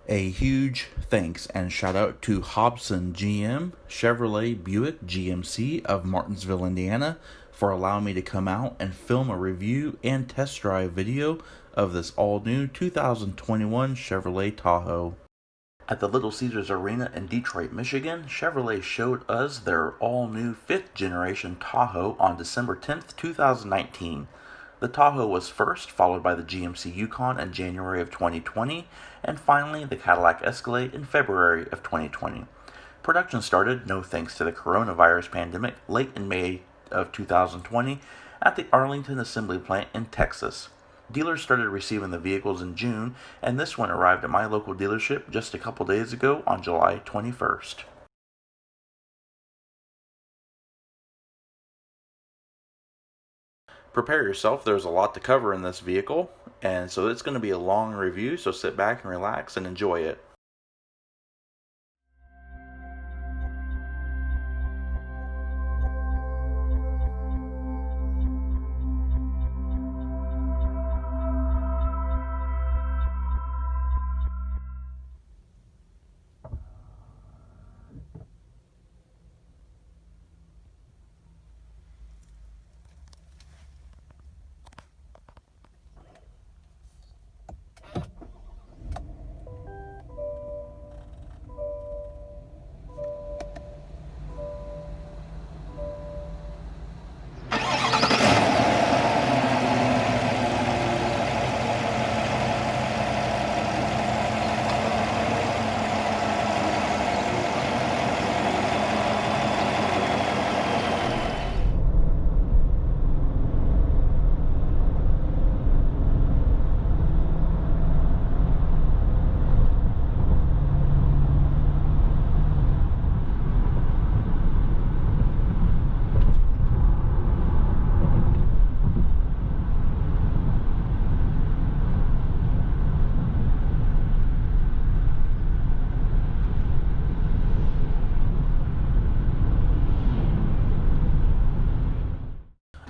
A huge thanks and shout out to Hobson GM, Chevrolet Buick GMC of Martinsville, Indiana, for allowing me to come out and film a review and test drive video of this all-new 2021 Chevrolet Tahoe. At the Little Caesars Arena in Detroit, Michigan, Chevrolet showed us their all-new 5th generation Tahoe on December 10th, 2019. The Tahoe was first, followed by the GMC Yukon in January of 2020, and finally the Cadillac Escalade in February of 2020. Production started, no thanks to the coronavirus pandemic, late in May of 2020 at the Arlington Assembly Plant in Texas. Dealers started receiving the vehicles in June, and this one arrived at my local dealership just a couple days ago on July 21st. Prepare yourself, there's a lot to cover in this vehicle, and so it's going to be a long review, so sit back and relax and enjoy it.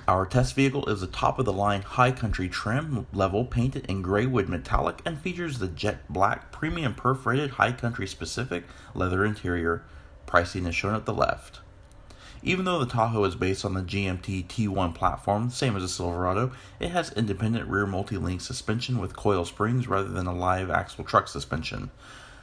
Our test vehicle is a top-of-the-line High Country trim level painted in Graywood metallic and features the jet black premium perforated High Country specific leather interior. Pricing is shown at the left. Even though the Tahoe is based on the GMT T1 platform, same as the Silverado, it has independent rear multi-link suspension with coil springs rather than a live axle truck suspension.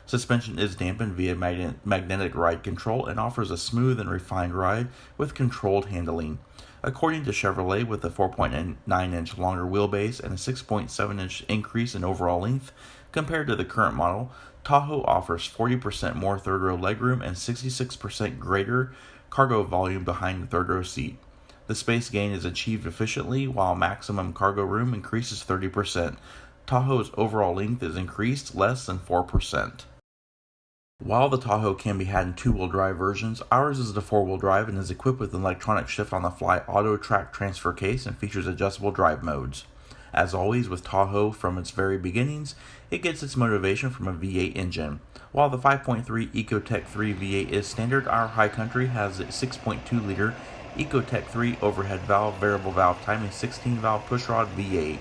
Suspension is dampened via magnetic ride control and offers a smooth and refined ride with controlled handling. According to Chevrolet, with a 4.9-inch longer wheelbase and a 6.7-inch increase in overall length compared to the current model, Tahoe offers 40% more third-row legroom and 66% greater cargo volume behind the third-row seat. The space gain is achieved efficiently, while maximum cargo room increases 30%. Tahoe's overall length is increased less than 4%. While the Tahoe can be had in two-wheel drive versions, ours is the four-wheel drive and is equipped with an electronic shift-on-the-fly auto track transfer case and features adjustable drive modes. As always with Tahoe from its very beginnings, it gets its motivation from a V8 engine. While the 5.3 EcoTec3 V8 is standard, our High Country has a 6.2-liter EcoTec3 overhead valve, variable valve timing 16-valve pushrod V8.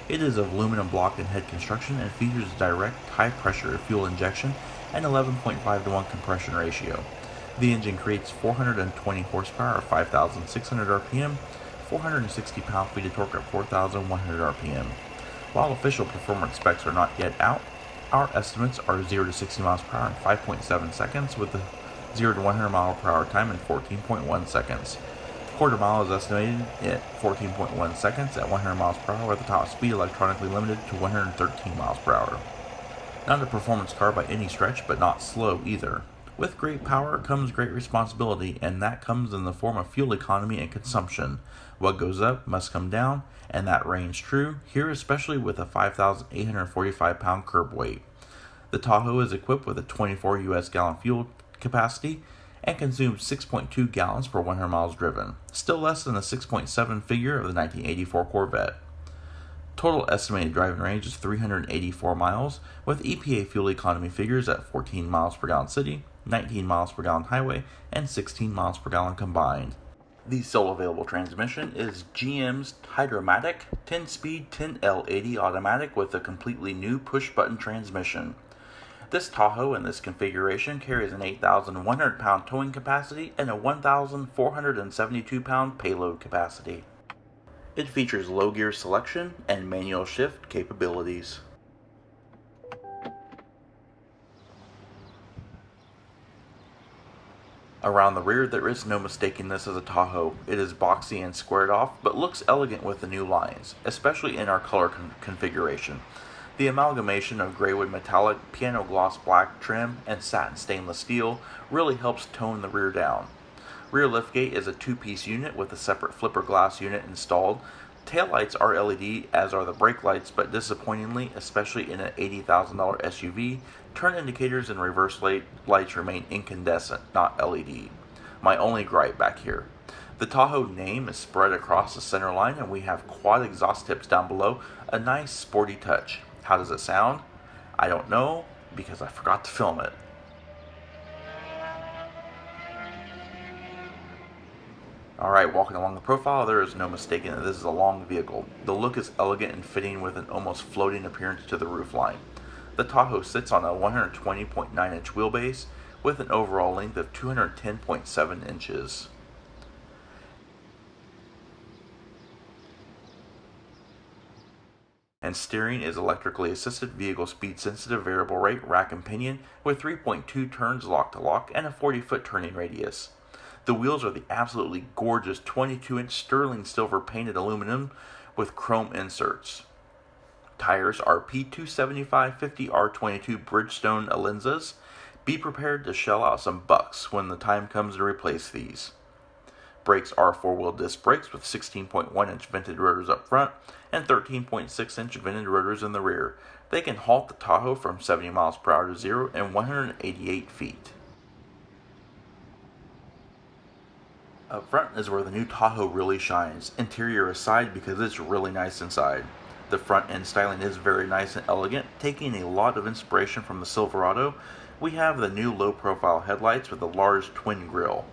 It is of aluminum block and head construction and features direct high-pressure fuel injection and 11.5-to-1 compression ratio. The engine creates 420 horsepower at 5,600 RPM, 460 pound-feet of torque at 4,100 RPM. While official performance specs are not yet out, our estimates are 0 to 60 miles per hour in 5.7 seconds with a 0 to 100 mile per hour time in 14.1 seconds. Quarter mile is estimated at 14.1 seconds at 100 miles per hour with the top speed electronically limited to 113 miles per hour. Not a performance car by any stretch, but not slow either. With great power comes great responsibility, and that comes in the form of fuel economy and consumption. What goes up must come down, and that reigns true, here especially with a 5,845 pound curb weight. The Tahoe is equipped with a 24 US gallon fuel capacity and consumes 6.2 gallons per 100 miles driven, still less than the 6.7 figure of the 1984 Corvette. Total estimated driving range is 384 miles, with EPA fuel economy figures at 14 miles per gallon city, 19 miles per gallon highway, and 16 miles per gallon combined. The sole available transmission is GM's Hydromatic 10-speed 10L80 automatic with a completely new push-button transmission. This Tahoe in this configuration carries an 8,100 pound towing capacity and a 1,472 pound payload capacity. It features low gear selection and manual shift capabilities. Around the rear, there is no mistaking this as a Tahoe. It is boxy and squared off, but looks elegant with the new lines, especially in our color configuration. The amalgamation of Graywood metallic, piano gloss black trim, and satin stainless steel really helps tone the rear down. Rear liftgate is a two-piece unit with a separate flipper glass unit installed. Taillights are LED, as are the brake lights, but disappointingly, especially in an $80,000 SUV, turn indicators and reverse lights remain incandescent, not LED. My only gripe back here. The Tahoe name is spread across the center line, and we have quad exhaust tips down below, a nice sporty touch. How does it sound? I don't know, because I forgot to film it. Alright, walking along the profile, there is no mistaking that this is a long vehicle. The look is elegant and fitting with an almost floating appearance to the roofline. The Tahoe sits on a 120.9 inch wheelbase with an overall length of 210.7 inches. And steering is electrically assisted vehicle speed sensitive variable rate rack and pinion with 3.2 turns lock to lock and a 40-foot turning radius. The wheels are the absolutely gorgeous 22-inch sterling silver painted aluminum with chrome inserts. Tires are P275/50 R22 Bridgestone Alenzas. Be prepared to shell out some bucks when the time comes to replace these. Brakes are four-wheel disc brakes with 16.1-inch vented rotors up front and 13.6-inch vented rotors in the rear. They can halt the Tahoe from 70 miles per hour to 0 in 188 feet. Up front is where the new Tahoe really shines, interior aside, because it's really nice inside. The front end styling is very nice and elegant, taking a lot of inspiration from the Silverado. We have the new low profile headlights with a large twin grille.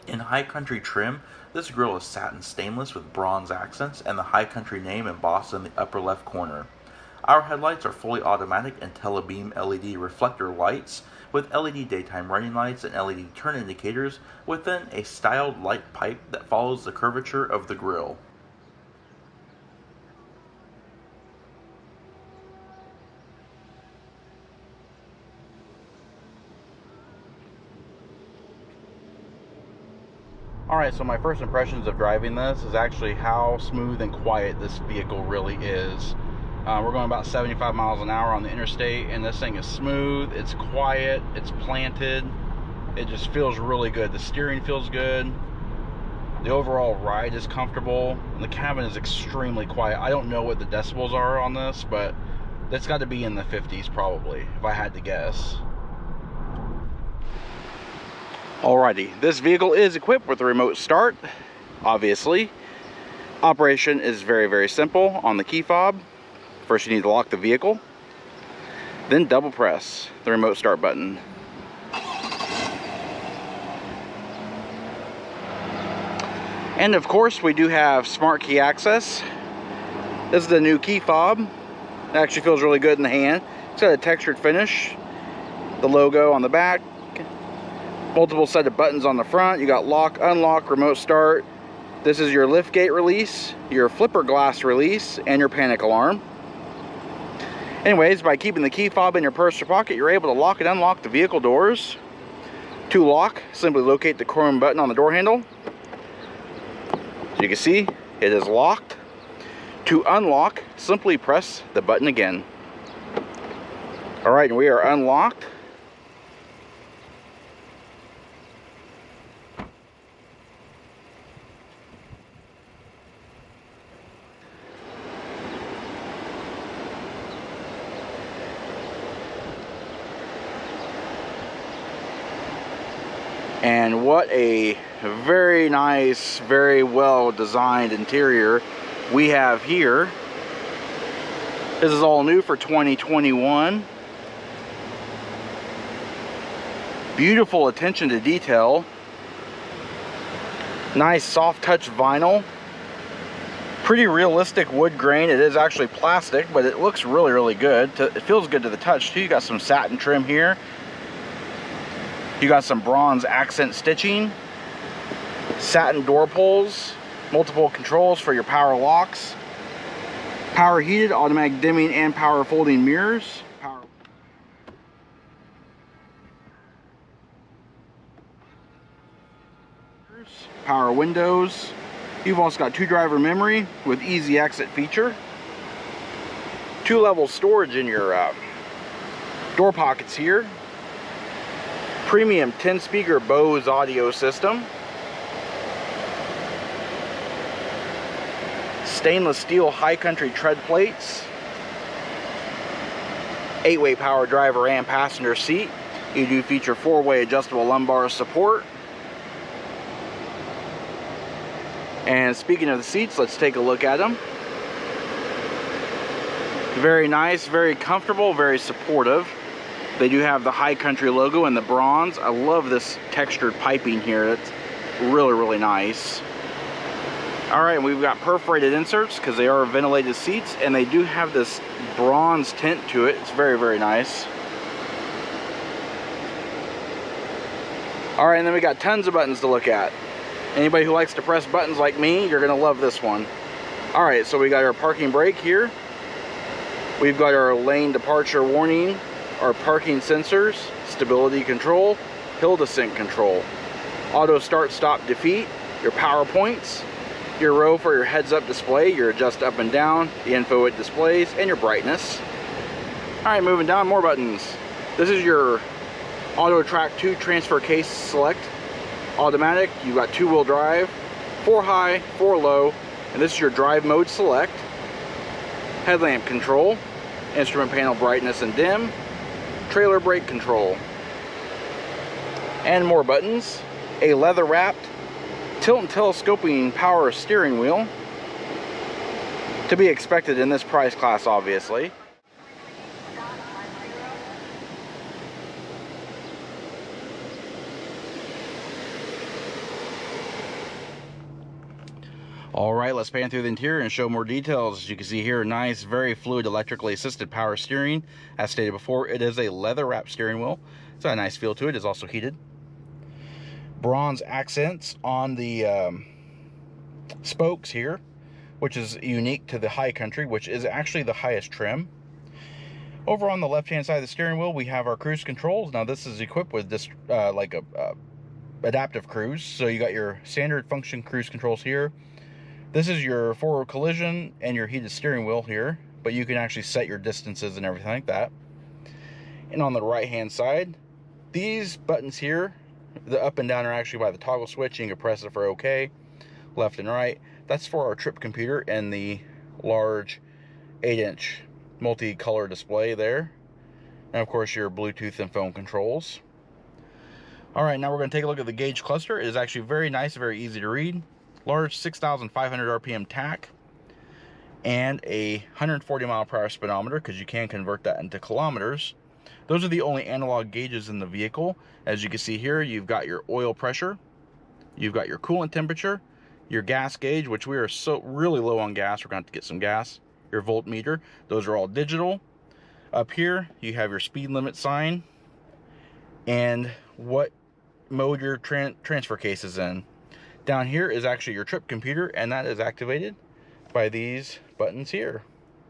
In High Country trim, this grille is satin stainless with bronze accents and the High Country name embossed in the upper left corner. Our headlights are fully automatic and telebeam LED reflector lights with LED daytime running lights and LED turn indicators within a styled light pipe that follows the curvature of the grille. Alright, so my first impressions of driving this is actually how smooth and quiet this vehicle really is. We're going about 75 miles an hour on the interstate, and this thing is smooth, it's quiet, it's planted. It just feels really good. The steering feels good. The overall ride is comfortable. And the cabin is extremely quiet. I don't know what the decibels are on this, but that's got to be in the 50s probably, if I had to guess. Alrighty, this vehicle is equipped with a remote start, obviously. Operation is very, very simple on the key fob. First you need to lock the vehicle, then double press the remote start button. And of course we do have smart key access. This is the new key fob. It actually feels really good in the hand. It's got a textured finish. The logo on the back. Multiple set of buttons on the front. You got lock, unlock, remote start. This is your liftgate release, your flipper glass release, and your panic alarm. Anyways, by keeping the key fob in your purse or pocket, you're able to lock and unlock the vehicle doors. To lock, simply locate the chrome button on the door handle. As you can see, it is locked. To unlock, simply press the button again. Alright, and we are unlocked. And what a very nice, very well designed interior we have here. This is all new for 2021. Beautiful attention to detail. Nice soft touch vinyl. Pretty realistic wood grain. It is actually plastic, but it looks really good. It feels good to the touch too. You got some satin trim here. You got some bronze accent stitching, satin door pulls, multiple controls for your power locks, power heated, automatic dimming, and power folding mirrors. Power windows. You've also got 2 driver memory with easy exit feature. 2-level storage in your door pockets here. Premium 10-speaker Bose audio system. Stainless steel High Country tread plates. 8-way power driver and passenger seat. You do feature 4-way adjustable lumbar support. And speaking of the seats, let's take a look at them. Very nice, very comfortable, very supportive. They do have the High Country logo in the bronze. I love this textured piping here. It's really nice. Alright, we've got perforated inserts because they are ventilated seats, and they do have this bronze tint to it. It's very nice. Alright, and then we got tons of buttons to look at. Anybody who likes to press buttons like me, you're going to love this one. Alright, so we got our parking brake here. We've got our lane departure warning, our parking sensors, stability control, hill descent control, auto start stop defeat, your power points, your row for your heads up display, your adjust up and down, the info it displays, and your brightness. Alright, moving down, more buttons. This is your Auto Track 2 transfer case select. Automatic, you've got 2-wheel drive, 4 high, 4 low, and this is your drive mode select. Headlamp control, instrument panel brightness and dim, trailer brake control, and more buttons. A leather wrapped tilt and telescoping power steering wheel, to be expected in this price class, obviously. Alright, let's pan through the interior and show more details. As you can see here, nice, very fluid, electrically assisted power steering. As stated before, it is a leather wrapped steering wheel. It's got a nice feel to it. It's also heated. Bronze accents on the spokes here, which is unique to the High Country, which is actually the highest trim. Over on the left hand side of the steering wheel, we have our cruise controls. Now this is equipped with this like a adaptive cruise. So you got your standard function cruise controls here. This is your forward collision and your heated steering wheel here, but you can actually set your distances and everything like that. And on the right hand side, these buttons here, the up and down, are actually by the toggle switch. You can press it for OK, left and right. That's for our trip computer and the large 8-inch multi-color display there. And of course your Bluetooth and phone controls. Alright, now we're going to take a look at the gauge cluster. It is actually very nice, very easy to read. Large 6,500 RPM tach and a 140 mile per hour speedometer, because you can convert that into kilometers. Those are the only analog gauges in the vehicle. As you can see here, you've got your oil pressure, you've got your coolant temperature, your gas gauge, which we are so really low on gas, we're going to have to get some gas, your voltmeter. Those are all digital. Up here you have your speed limit sign and what mode your transfer case is in. Down here is actually your trip computer, and that is activated by these buttons here.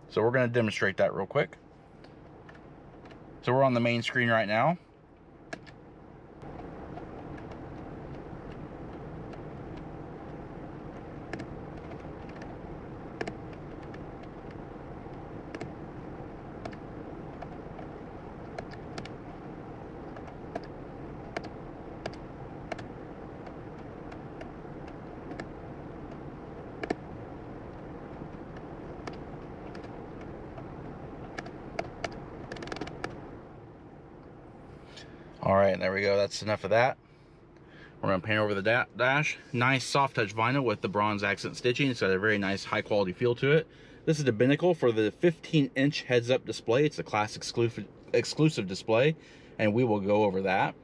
So we're going to demonstrate that real quick. So we're on the main screen right now. Alright, there we go. That's enough of that. We're going to pan over the dash. Nice soft touch vinyl with the bronze accent stitching. It's got a very nice high quality feel to it. This is the binnacle for the 15-inch heads up display. It's a class exclusive display, and we will go over that.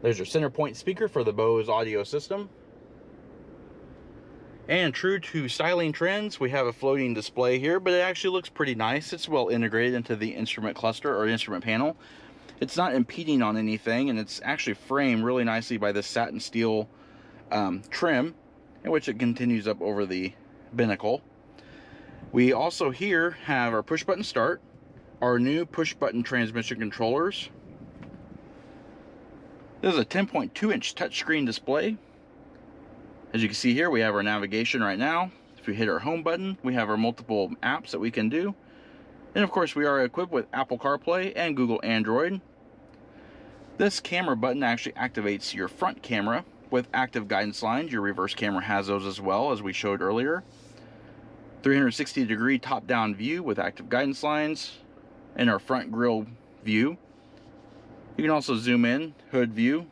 There's your center point speaker for the Bose audio system. And true to styling trends, we have a floating display here, but it actually looks pretty nice. It's well integrated into the instrument cluster or instrument panel. It's not impeding on anything, and it's actually framed really nicely by this satin steel trim, in which it continues up over the binnacle. We also here have our push button start, our new push button transmission controllers. This is a 10.2-inch touchscreen display. As you can see here, we have our navigation right now. If we hit our home button, we have our multiple apps that we can do. And of course, we are equipped with Apple CarPlay and Google Android. This camera button actually activates your front camera with active guidance lines. Your reverse camera has those as well, as we showed earlier. 360-degree top-down view with active guidance lines and our front grille view. You can also zoom in, hood view.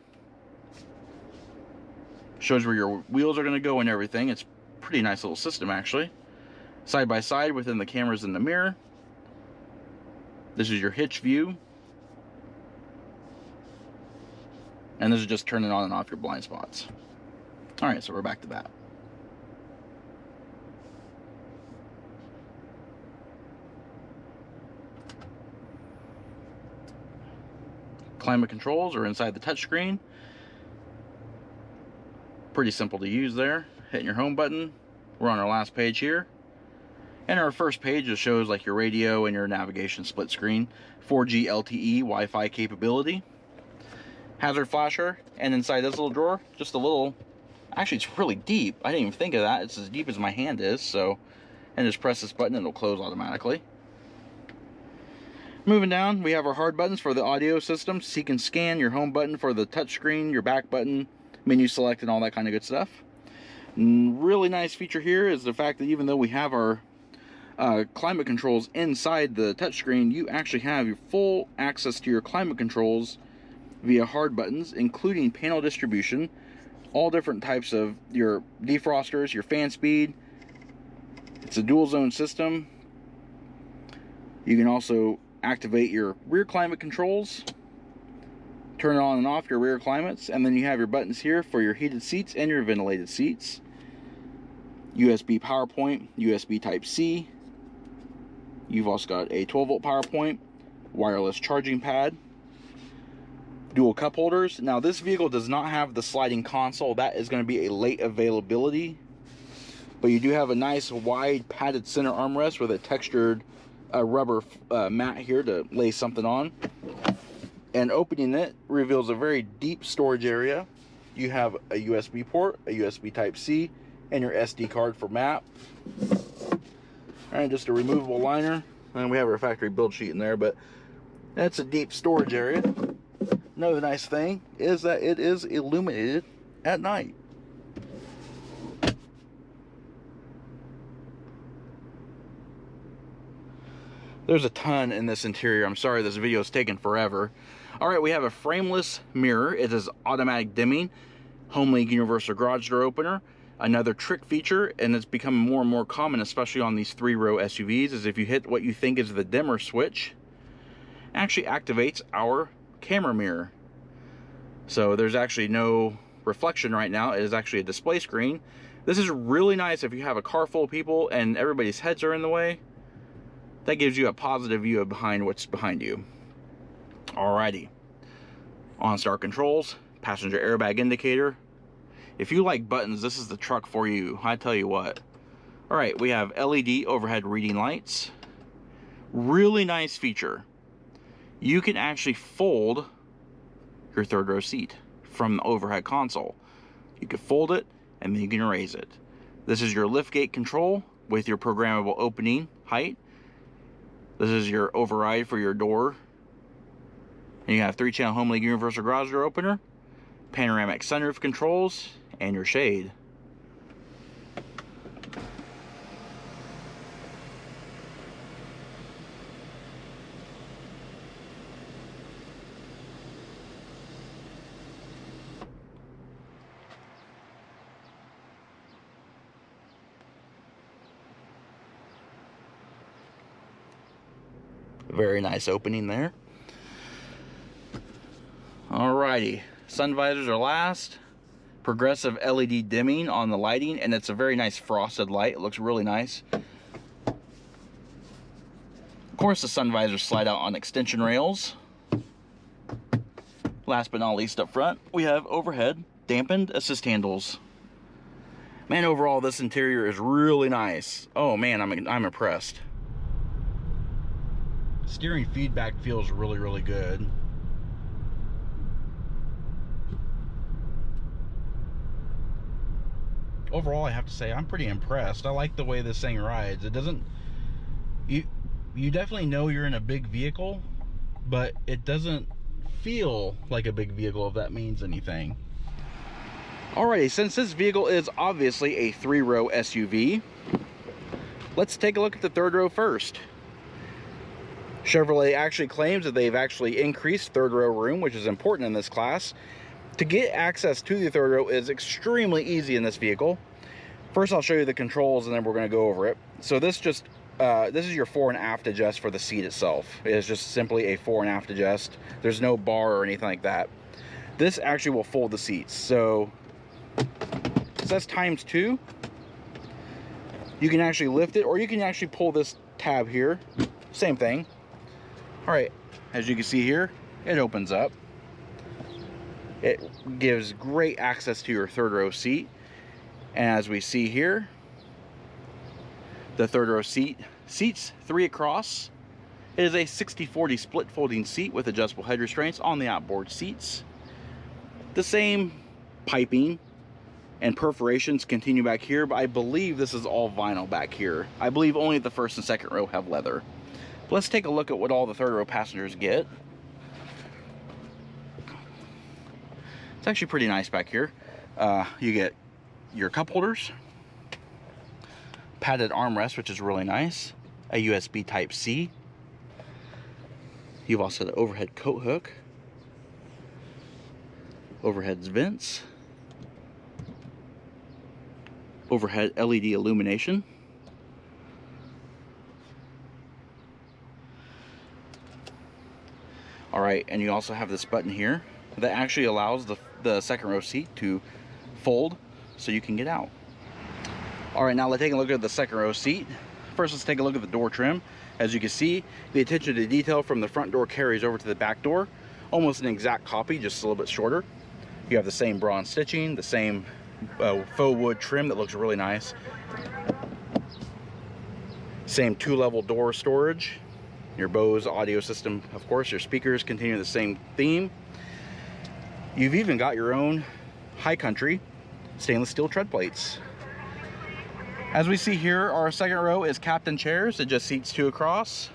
Shows where your wheels are going to go and everything. It's a pretty nice little system, actually. Side by side within the cameras in the mirror. This is your hitch view. And this is just turning on and off your blind spots. Alright, so we're back to that. Climate controls are inside the touchscreen. Pretty simple to use there. Hitting your home button. We're on our last page here. And our first page just shows like your radio and your navigation split screen. 4G LTE Wi-Fi capability. Hazard flasher. And inside this little drawer, just a little... Actually, it's really deep. I didn't even think of that. It's as deep as my hand is. So, and just press this button and it'll close automatically. Moving down, we have our hard buttons for the audio system. So you can scan your home button for the touchscreen, your back button, menu select, and all that kind of good stuff. Really nice feature here is the fact that even though we have our climate controls inside the touchscreen, you actually have your full access to your climate controls via hard buttons, including panel distribution, all different types of your defrosters, your fan speed. It's a dual zone system. You can also activate your rear climate controls, turn on and off your rear climates, and then you have your buttons here for your heated seats and your ventilated seats. USB power point, USB Type-C. You've also got a 12-volt power point, wireless charging pad, dual cup holders. Now this vehicle does not have the sliding console. That is going to be a late availability. But you do have a nice wide padded center armrest with a textured rubber mat here to lay something on. And opening it reveals a very deep storage area. You have a USB port, a USB Type-C, and your SD card for map. Alright, just a removable liner. And we have our factory build sheet in there, but that's a deep storage area. Another nice thing is that it is illuminated at night. There's a ton in this interior. I'm sorry this video is taking forever. Alright, we have a frameless mirror. It is automatic dimming. HomeLink universal garage door opener. Another trick feature, and it's becoming more and more common, especially on these 3-row SUVs, is if you hit what you think is the dimmer switch, it actually activates our camera mirror. So there's actually no reflection right now. It is actually a display screen. This is really nice if you have a car full of people and everybody's heads are in the way. That gives you a positive view of what's behind you. Alrighty. OnStar controls, passenger airbag indicator. If you like buttons, this is the truck for you. I tell you what. Alright, we have LED overhead reading lights. Really nice feature. You can actually fold your third row seat from the overhead console. You can fold it and then you can raise it. This is your liftgate control with your programmable opening height. This is your override for your door. And you have 3-channel HomeLink universal garage door opener, panoramic sunroof controls, and your shade. Very nice opening there. Alrighty, Sun visors are last. Progressive LED dimming on the lighting, and it's a very nice frosted light. It looks really nice. Of course, the sun visors slide out on extension rails. Last but not least, up front, we have overhead dampened assist handles. Man, overall, this interior is really nice. Oh man, I'm impressed. Steering feedback feels really, really good. Overall, I have to say, I'm pretty impressed. I like the way this thing rides. It doesn't... You definitely know you're in a big vehicle, but it doesn't feel like a big vehicle, if that means anything. Alrighty, since this vehicle is obviously a 3-row SUV, let's take a look at the third row first. Chevrolet actually claims that they've actually increased third row room, which is important in this class. To get access to the third row is extremely easy in this vehicle. First, I'll show you the controls and then we're going to go over it. So this is your fore and aft adjust for the seat itself. It is just simply a fore and aft adjust. There's no bar or anything like that. This actually will fold the seats. So that's ×2. You can actually lift it, or you can actually pull this tab here. Same thing. All right, as you can see here, it opens up. It gives great access to your third row seat. And as we see here, the third row seat seats 3 across. It is a 60/40 split folding seat with adjustable head restraints on the outboard seats. The same piping and perforations continue back here, but I believe this is all vinyl back here. I believe only the first and second row have leather. Let's take a look at what all the third row passengers get. It's actually pretty nice back here. You get your cup holders, padded armrest, which is really nice, a USB Type-C. You've also got an overhead coat hook, overhead vents, overhead LED illumination, all right, and you also have this button here that actually allows the second row seat to fold so you can get out. All right, now let's take a look at the second row seat. First, let's take a look at the door trim. As you can see, the attention to detail from the front door carries over to the back door. Almost an exact copy, just a little bit shorter. You have the same bronze stitching, the same faux wood trim that looks really nice. Same 2-level door storage. Your Bose audio system, of course, your speakers continue the same theme. You've even got your own High Country stainless steel tread plates. As we see here, our second row is captain chairs. It just seats 2 across.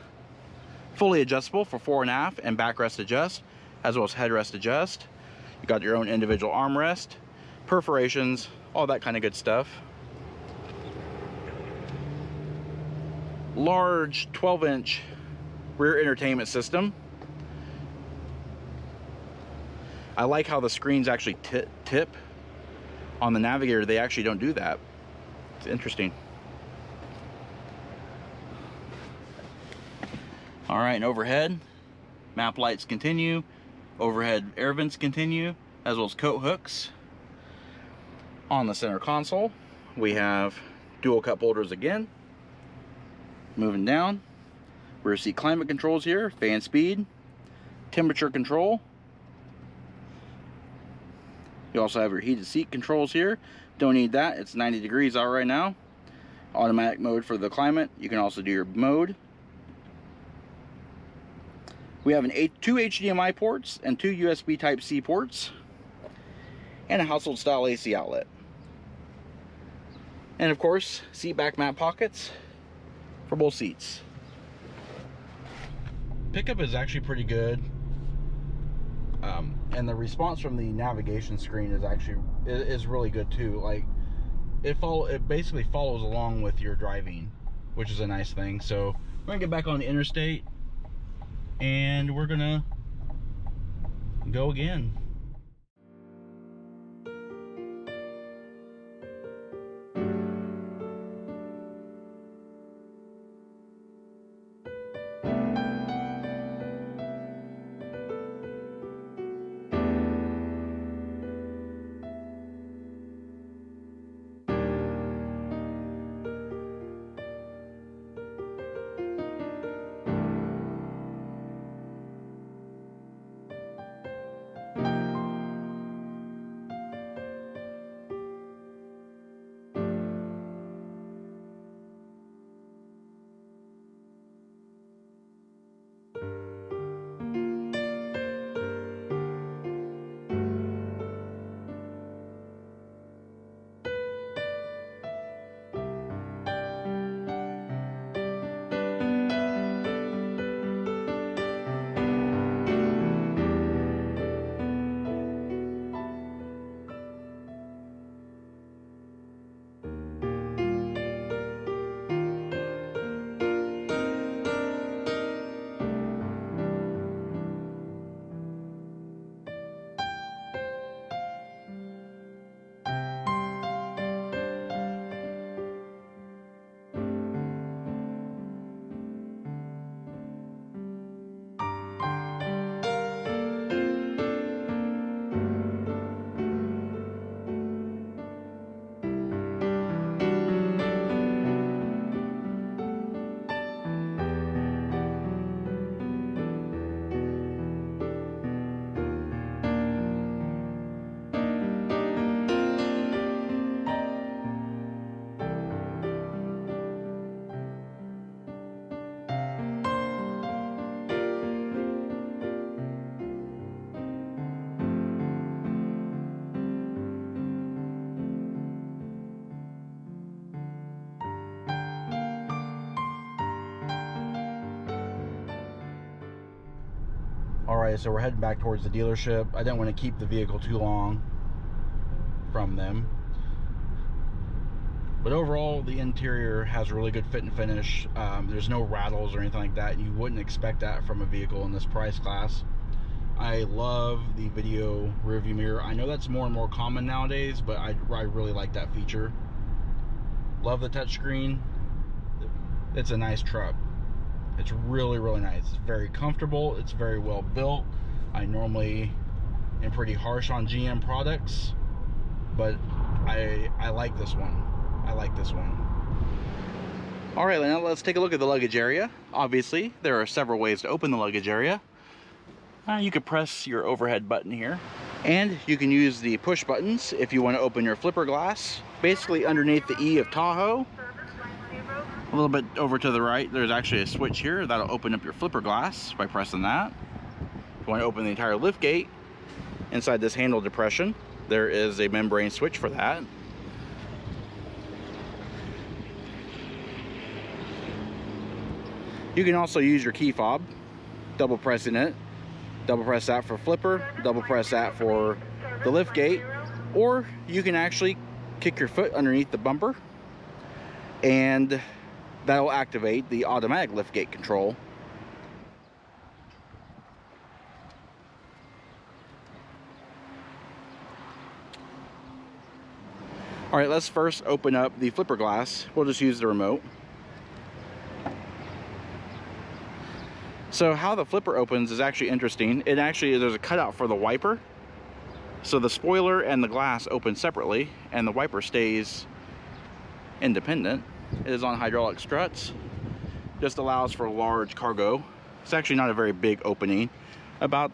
Fully adjustable for fore and aft and backrest adjust, as well as headrest adjust. You got your own individual armrest, perforations, all that kind of good stuff. Large 12-inch rear entertainment system. I like how the screens actually tip. On the Navigator, they actually don't do that. It's interesting. All right, and overhead, map lights continue, overhead air vents continue, as well as coat hooks. On the center console, we have dual cup holders again. Moving down, rear seat climate controls here, fan speed, temperature control. You also have your heated seat controls here. Don't need that, it's 90 degrees out right now. Automatic mode for the climate. You can also do your mode. We have 2 HDMI ports and 2 USB Type-C ports, and a household style AC outlet. And of course, seat back mat pockets for both seats. Pickup is actually pretty good. And the response from the navigation screen is really good too. Like it basically follows along with your driving, which is a nice thing. So we're gonna get back on the interstate and we're gonna go again. Alright, so we're heading back towards the dealership. I didn't want to keep the vehicle too long from them. But overall, the interior has a really good fit and finish. There's no rattles or anything like that. You wouldn't expect that from a vehicle in this price class. I love the video rearview mirror. I know that's more and more common nowadays, but I really like that feature. Love the touchscreen. It's a nice truck. It's really, really nice. It's very comfortable. It's very well built. I normally am pretty harsh on GM products, but I like this one. I like this one. All right, now let's take a look at the luggage area. Obviously, there are several ways to open the luggage area. You can press your overhead button here, and you can use the push buttons if you want to open your flipper glass. Basically, underneath the E of Tahoe, a little bit over to the right, there's actually a switch here that'll open up your flipper glass by pressing that. If you want to open the entire lift gate, inside this handle depression, there is a membrane switch for that. You can also use your key fob, double pressing it. Double press that for flipper, double press that for the lift gate, or you can actually kick your foot underneath the bumper and that will activate the automatic lift gate control. All right, let's first open up the flipper glass. We'll just use the remote. So how the flipper opens is actually interesting. There's a cutout for the wiper. So the spoiler and the glass open separately, and the wiper stays independent. It is on hydraulic struts. Just allows for large cargo. It's actually not a very big opening, about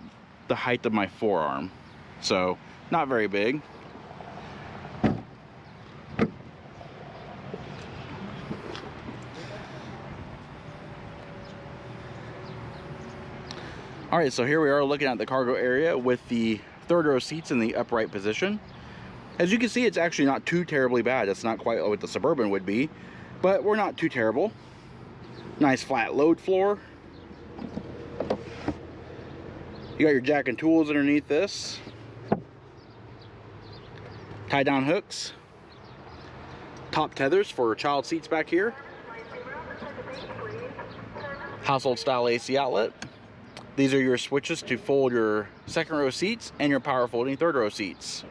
the height of my forearm. So not very big. All right, so here we are looking at the cargo area with the third row seats in the upright position. As you can see, it's actually not too terribly bad. It's not quite what the Suburban would be, but we're not too terrible. Nice flat load floor. You got your jack and tools underneath this. Tie down hooks. Top tethers for child seats back here. Household style AC outlet. These are your switches to fold your second row seats and your power folding third row seats.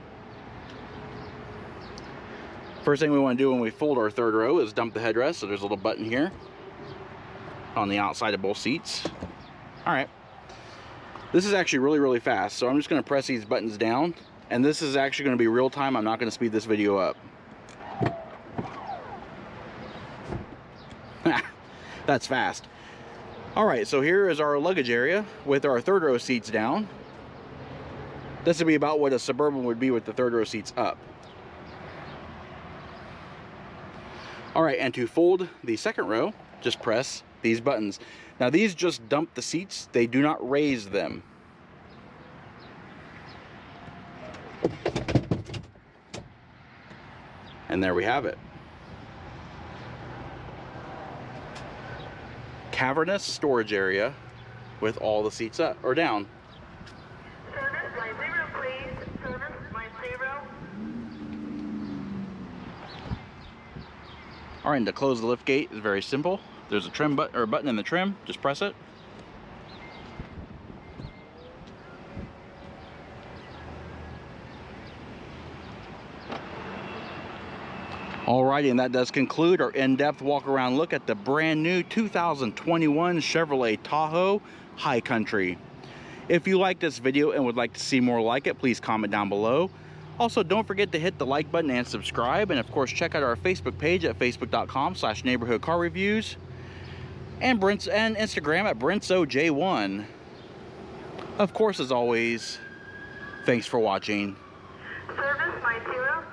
First thing we want to do when we fold our third row is dump the headrest. So there's a little button here on the outside of both seats. All right. This is actually really, really fast. So I'm just going to press these buttons down, and this is actually going to be real time. I'm not going to speed this video up. That's fast. All right, so here is our luggage area with our third row seats down. This would be about what a Suburban would be with the third row seats up. All right, and to fold the second row, just press these buttons. Now these just dump the seats, they do not raise them. And there we have it. Cavernous storage area with all the seats up or down. Service line 0, please. Service line 0. All right, and to close the lift gate is very simple. There's a trim button or a button in the trim. Just press it. Alrighty, and that does conclude our in-depth walk-around look at the brand new 2021 Chevrolet Tahoe High Country. If you like this video and would like to see more like it, please comment down below. Also, don't forget to hit the like button and subscribe, and of course check out our Facebook page at facebook.com/neighborhoodcarreviews and Instagram at BrentsOJ1. Of course, as always, thanks for watching. Service line 0.